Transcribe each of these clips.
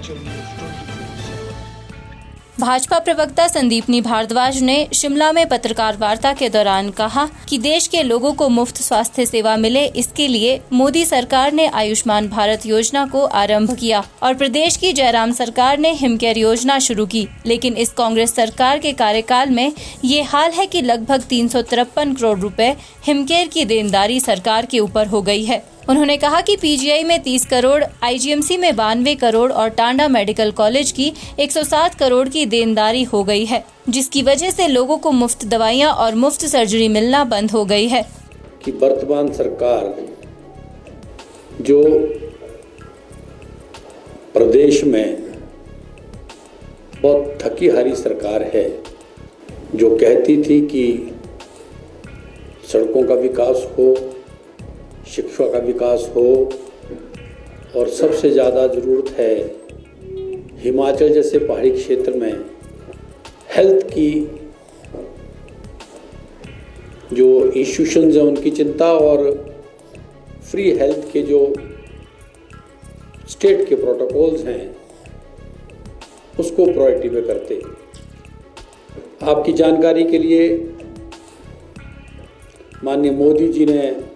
Himachal news 24/7। Bhajpa प्रवक्ता संदीपनी भारद्वाज ने शिमला में पत्रकार वार्ता के दौरान कहा कि देश के लोगों को मुफ्त स्वास्थ्य सेवा मिले, इसके लिए मोदी सरकार ने आयुष्मान भारत योजना को आरंभ किया और प्रदेश की जयराम सरकार ने हिमकेयर योजना शुरू की। लेकिन इस कांग्रेस सरकार के कार्यकाल में ये हाल है कि लगभग 353 करोड़ रुपए हिमकेयर की देनदारी सरकार के ऊपर हो गई है। उन्होंने कहा कि पीजीआई में 30 करोड़, आईजीएमसी में 92 करोड़ और टांडा मेडिकल कॉलेज की 107 करोड़ की देनदारी हो गई है, जिसकी वजह से लोगों को मुफ्त दवाइयां और मुफ्त सर्जरी मिलना बंद हो गई है। कि वर्तमान सरकार जो प्रदेश में बहुत थकी हारी सरकार है, जो कहती थी कि सड़कों का विकास हो, शिक्षा का विकास हो और सबसे ज़्यादा ज़रूरत है हिमाचल जैसे पहाड़ी क्षेत्र में हेल्थ की जो इंस्टीट्यूशंस हैं उनकी चिंता और फ्री हेल्थ के जो स्टेट के प्रोटोकॉल्स हैं उसको प्रायोरिटी में करते। आपकी जानकारी के लिए माननीय मोदी जी ने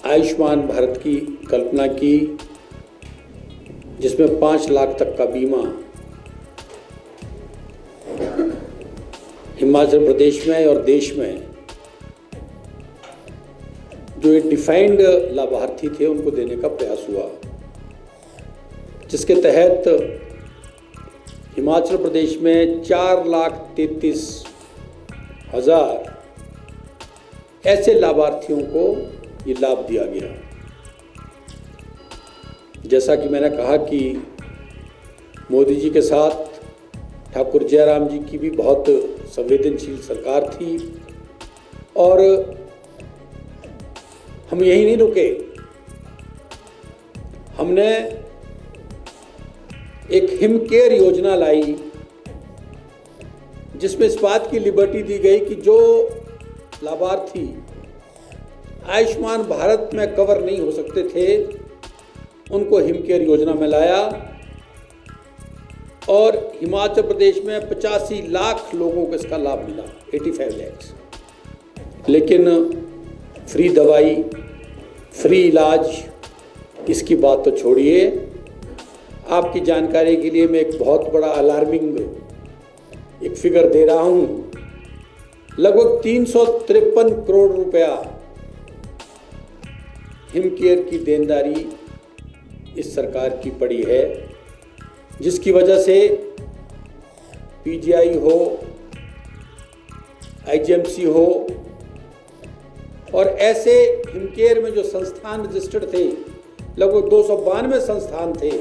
आयुष्मान भारत की कल्पना की, जिसमें 5 लाख तक का बीमा हिमाचल प्रदेश में और देश में जो डिफाइंड लाभार्थी थे उनको देने का प्रयास हुआ, जिसके तहत हिमाचल प्रदेश में 4,33,000 ऐसे लाभार्थियों को ये लाभ दिया गया। जैसा कि मैंने कहा कि मोदी जी के साथ ठाकुर जयराम जी की भी बहुत संवेदनशील सरकार थी और हम यही नहीं रुके। हमने एक हिमकेयर योजना लाई, जिसमें इस बात की लिबर्टी दी गई कि जो लाभार्थी आयुष्मान भारत में कवर नहीं हो सकते थे उनको हिमकेयर योजना में लाया और हिमाचल प्रदेश में 85 लाख लोगों को इसका लाभ मिला, 85 लाख। लेकिन फ्री दवाई, फ्री इलाज, इसकी बात तो छोड़िए। आपकी जानकारी के लिए मैं एक बहुत बड़ा अलार्मिंग एक फिगर दे रहा हूं। लगभग 353 करोड़ रुपया हिमकेयर की देनदारी इस सरकार की पड़ी है, जिसकी वजह से पीजीआई हो, आईजीएमसी हो और ऐसे हिमकेयर में जो संस्थान रजिस्टर्ड थे, लगभग 292 संस्थान थे,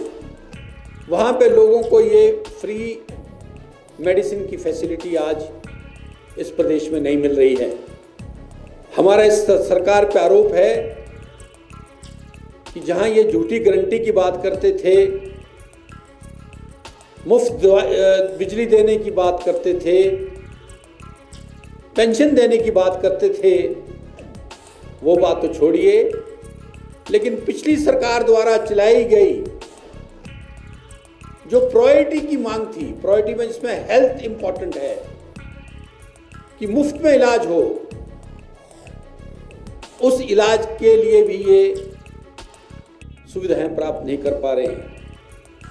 वहाँ पे लोगों को ये फ्री मेडिसिन की फैसिलिटी आज इस प्रदेश में नहीं मिल रही है। हमारा इस सरकार पे आरोप है कि जहां ये झूठी गारंटी की बात करते थे, मुफ्त बिजली देने की बात करते थे, पेंशन देने की बात करते थे, वो बात तो छोड़िए। लेकिन पिछली सरकार द्वारा चलाई गई जो प्रायोरिटी की मांग थी, प्रायोरिटी में जिसमें हेल्थ इंपॉर्टेंट है कि मुफ्त में इलाज हो, उस इलाज के लिए भी ये सुविधाएं प्राप्त नहीं कर पा रहे हैं।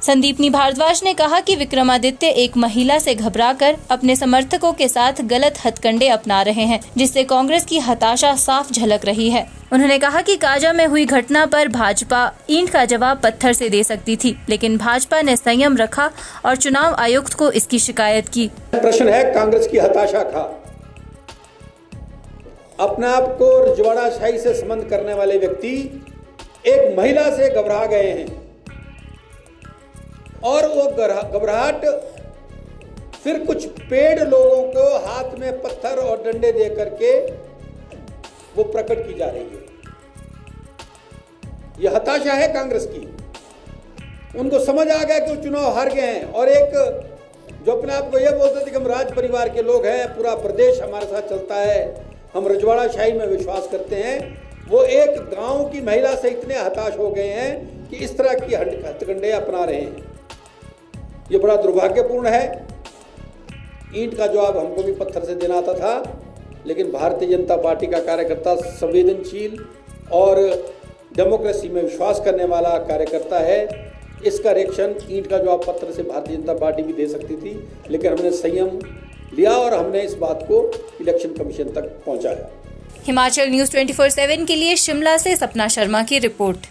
संदीपनी भारद्वाज ने कहा कि विक्रमादित्य एक महिला से घबराकर अपने समर्थकों के साथ गलत हथकंडे अपना रहे हैं, जिससे कांग्रेस की हताशा साफ झलक रही है। उन्होंने कहा कि काजा में हुई घटना पर भाजपा ईंट का जवाब पत्थर से दे सकती थी, लेकिन भाजपा ने संयम रखा और चुनाव आयुक्त को इसकी शिकायत की। प्रश्न है कांग्रेस की हताशा का। अपने आप को रजवाड़ाशाही से संबंध करने वाले व्यक्ति एक महिला से घबरा गए हैं और वो घबराहट फिर कुछ पेड़ लोगों को हाथ में पत्थर और डंडे दे करके वो प्रकट की जा रही है। ये हताशा है कांग्रेस की। उनको समझ आ गया कि वो चुनाव हार गए हैं और एक जो अपने आप को ये बोलते थे कि हम राज परिवार के लोग हैं, पूरा प्रदेश हमारे साथ चलता है, हम रजवाड़ाशाही में विश्वास करते हैं, वो एक गांव की महिला से इतने हताश हो गए हैं कि इस तरह की हथकंडे अपना रहे हैं। ये बड़ा दुर्भाग्यपूर्ण है। ईंट का जवाब हमको भी पत्थर से देना आता था, लेकिन भारतीय जनता पार्टी का कार्यकर्ता संवेदनशील और डेमोक्रेसी में विश्वास करने वाला कार्यकर्ता है। इसका रिएक्शन ईंट का जवाब पत्थर से भारतीय जनता पार्टी भी दे सकती थी, लेकिन हमने संयम लिया और हमने इस बात को इलेक्शन कमीशन तक पहुंचाया। हिमाचल न्यूज़ 24/7 के लिए शिमला से सपना शर्मा की रिपोर्ट।